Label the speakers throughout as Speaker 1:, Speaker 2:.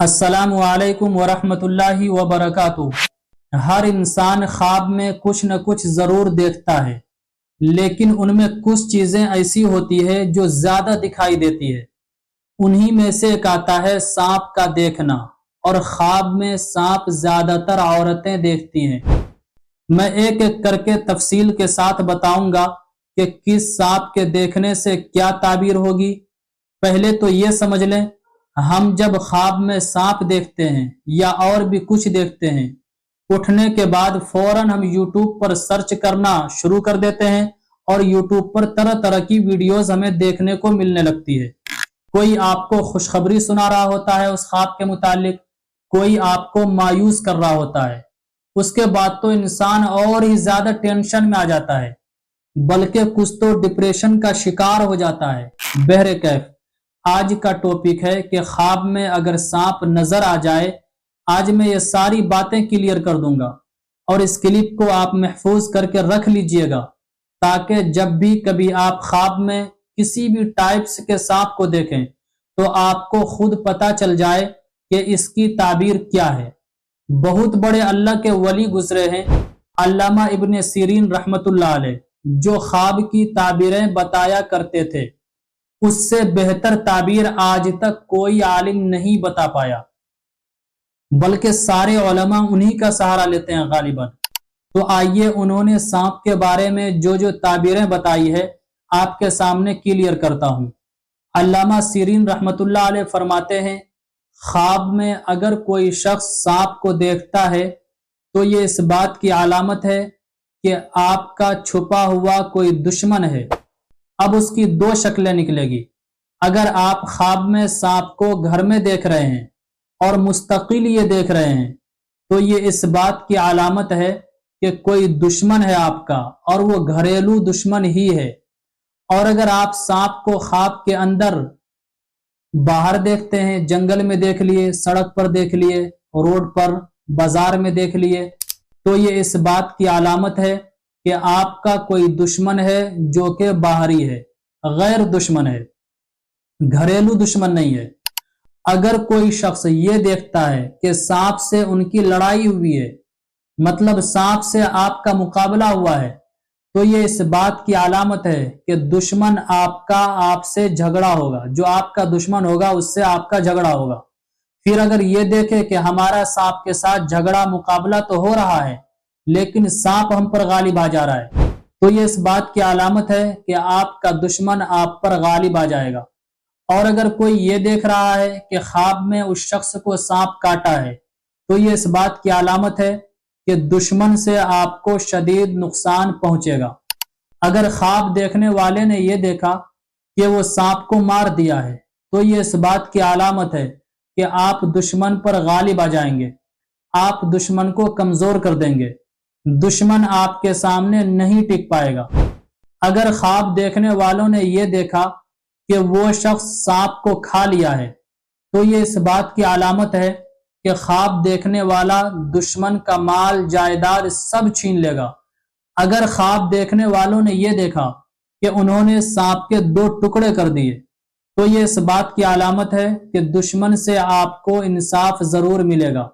Speaker 1: अस्सलामु अलैकुम वरहमतुल्लाहि वबरकातुहू। हर इंसान ख्वाब में कुछ न कुछ जरूर देखता है, लेकिन उनमें कुछ चीजें ऐसी होती है जो ज्यादा दिखाई देती है। उन्हीं में से एक आता है सांप का देखना, और ख्वाब में सांप ज्यादातर औरतें देखती हैं। मैं एक एक करके तफसील के साथ बताऊंगा कि किस सांप के देखने से क्या ताबीर होगी। पहले तो ये समझ लें, हम जब ख्वाब में सांप देखते हैं या और भी कुछ देखते हैं, उठने के बाद फौरन हम यूट्यूब पर सर्च करना शुरू कर देते हैं और यूट्यूब पर तरह तरह की वीडियोस हमें देखने को मिलने लगती है। कोई आपको खुशखबरी सुना रहा होता है उस ख्वाब के मुतालिक, कोई आपको मायूस कर रहा होता है। उसके बाद तो इंसान और ही ज्यादा टेंशन में आ जाता है, बल्कि कुछ तो डिप्रेशन का शिकार हो जाता है। बहरकैफ आज का टॉपिक है कि ख्वाब में अगर सांप नजर आ जाए। आज मैं ये सारी बातें क्लियर कर दूंगा और इस क्लिप को आप महफूज करके रख लीजिएगा, ताकि जब भी कभी आप ख्वाब में किसी भी टाइप्स के सांप को देखें तो आपको खुद पता चल जाए कि इसकी ताबीर क्या है। बहुत बड़े अल्लाह के वली गुजरे हैं, अल्लामा इब्ने सीरीन रहमतुल्लाह अलैह, जो ख्वाब की ताबीरें बताया करते थे। उससे बेहतर ताबीर आज तक कोई आलिम नहीं बता पाया, बल्कि सारे उलमा उन्हीं का सहारा लेते हैं गालिबन। तो आइए उन्होंने सांप के बारे में जो जो ताबीरें बताई है आपके सामने क्लियर करता हूं। अल्लामा सीरीन रहमतुल्लाह अलैह फरमाते हैं, ख्वाब में अगर कोई शख्स सांप को देखता है तो ये इस बात की अलामत है कि आपका छुपा हुआ कोई दुश्मन है। अब उसकी दो शक्लें निकलेगी। अगर आप ख्वाब में सांप को घर में देख रहे हैं और मुस्तकिल ये देख रहे हैं तो ये इस बात की अलामत है कि कोई दुश्मन है आपका, और वो घरेलू दुश्मन ही है। और अगर आप सांप को ख्वाब के अंदर बाहर देखते हैं, जंगल में देख लिए, सड़क पर देख लिए, रोड पर, बाजार में देख लिए, तो ये इस बात की अलामत है कि आपका कोई दुश्मन है जो कि बाहरी है, गैर दुश्मन है, घरेलू दुश्मन नहीं है। अगर कोई शख्स ये देखता है कि सांप से उनकी लड़ाई हुई है, मतलब सांप से आपका मुकाबला हुआ है, तो ये इस बात की अलामत है कि दुश्मन आपका आपसे झगड़ा होगा, जो आपका दुश्मन होगा उससे आपका झगड़ा होगा। फिर अगर ये देखे कि हमारा सांप के साथ झगड़ा मुकाबला तो हो रहा है, लेकिन सांप हम पर गालिब आ जा रहा है, तो ये इस बात की अलामत है कि आपका दुश्मन आप पर गालिब आ जाएगा। और अगर कोई ये देख रहा है कि ख्वाब में उस शख्स को सांप काटा है, तो ये इस बात की अलामत है कि दुश्मन से आपको शदीद नुकसान पहुंचेगा। अगर ख्वाब देखने वाले ने यह देखा कि वो सांप को मार दिया है, तो ये इस बात की अलामत है कि आप दुश्मन पर गालिब आ जाएंगे, आप दुश्मन को कमजोर कर देंगे, दुश्मन आपके सामने नहीं टिक पाएगा। अगर ख्वाब देखने वालों ने यह देखा कि वो शख्स सांप को खा लिया है, तो ये इस बात की अलामत है कि ख्वाब देखने वाला दुश्मन का माल जायदाद सब छीन लेगा। अगर ख्वाब देखने वालों ने यह देखा कि उन्होंने सांप के 2 टुकड़े कर दिए, तो ये इस बात की अलामत है कि दुश्मन से आपको इंसाफ जरूर मिलेगा।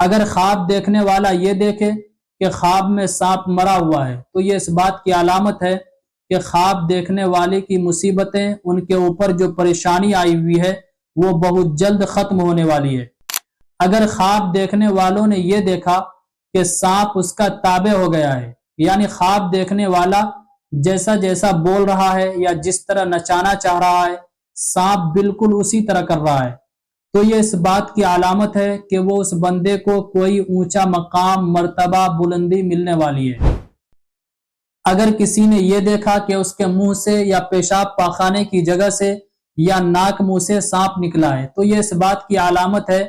Speaker 1: अगर ख्वाब देखने वाला ये देखे कि ख्वाब में सांप मरा हुआ है, तो ये इस बात की अलामत है कि ख्वाब देखने वाले की मुसीबतें, उनके ऊपर जो परेशानी आई हुई है वो बहुत जल्द खत्म होने वाली है। अगर ख्वाब देखने वालों ने यह देखा कि सांप उसका ताबे हो गया है, यानी ख्वाब देखने वाला जैसा जैसा बोल रहा है या जिस तरह नचाना चाह रहा है, सांप बिल्कुल उसी तरह कर रहा है, तो ये इस बात की अलामत है कि वो उस बंदे को कोई ऊंचा मकाम, मर्तबा, बुलंदी मिलने वाली है। अगर किसी ने यह देखा कि उसके मुंह से या पेशाब पाखाने की जगह से या नाक मुंह से सांप निकला है, तो ये इस बात की अलामत है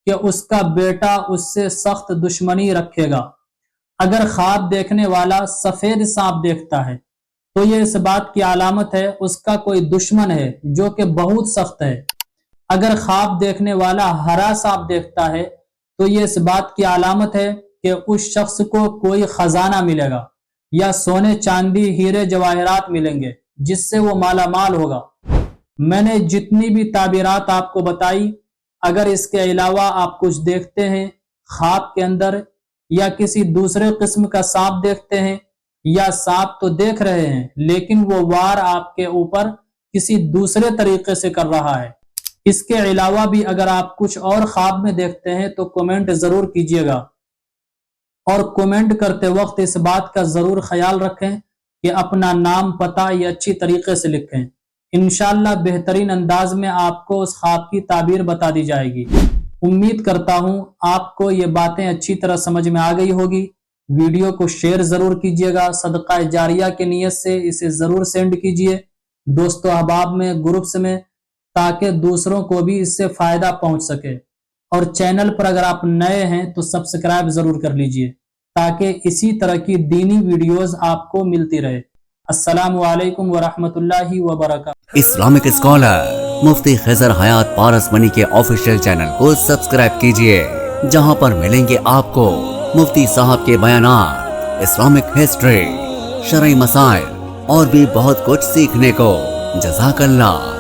Speaker 1: कि उसका बेटा उससे सख्त दुश्मनी रखेगा। अगर ख्वाब देखने वाला सफेद सांप देखता है, तो ये इस बात की अलामत है उसका कोई दुश्मन है जो कि बहुत सख्त है। अगर ख्वाब देखने वाला हरा सांप देखता है, तो ये इस बात की अलामत है कि उस शख्स को कोई खजाना मिलेगा या सोने चांदी हीरे जवाहरात मिलेंगे, जिससे वो माला माल होगा। मैंने जितनी भी ताबीरात आपको बताई अगर इसके अलावा आप कुछ देखते हैं ख्वाब के अंदर या किसी दूसरे किस्म का सांप देखते हैं या सांप तो देख रहे हैं लेकिन वो वार आपके ऊपर किसी दूसरे तरीके से कर रहा है, इसके अलावा भी अगर आप कुछ और ख्वाब में देखते हैं तो कमेंट जरूर कीजिएगा और कमेंट करते वक्त इस बात का जरूर ख्याल रखें कि अपना नाम पता ये अच्छी तरीके से लिखें। इंशाअल्लाह बेहतरीन अंदाज में आपको उस ख्वाब की ताबीर बता दी जाएगी। उम्मीद करता हूं आपको ये बातें अच्छी तरह समझ में आ गई होगी। वीडियो को शेयर जरूर कीजिएगा, सदका जारिया के नियत से इसे जरूर सेंड कीजिए दोस्तों अहबाब में, ग्रुप्स में, ताकि दूसरों को भी इससे फायदा पहुंच सके। और चैनल पर अगर आप नए हैं तो सब्सक्राइब जरूर कर लीजिए ताकि इसी तरह की दीनी वीडियोस आपको मिलती रहे। अस्सलामु अलैकुम व रहमतुल्लाहि व बरकातहू।
Speaker 2: इस्लामिक स्कॉलर मुफ्ती खिजर हयात पारसमनी के ऑफिशियल चैनल को सब्सक्राइब कीजिए, जहां पर मिलेंगे आपको मुफ्ती साहब के बयानात, इस्लामिक हिस्ट्री, शरई मसाइल और भी बहुत कुछ सीखने को। जज़ाकल्लाह।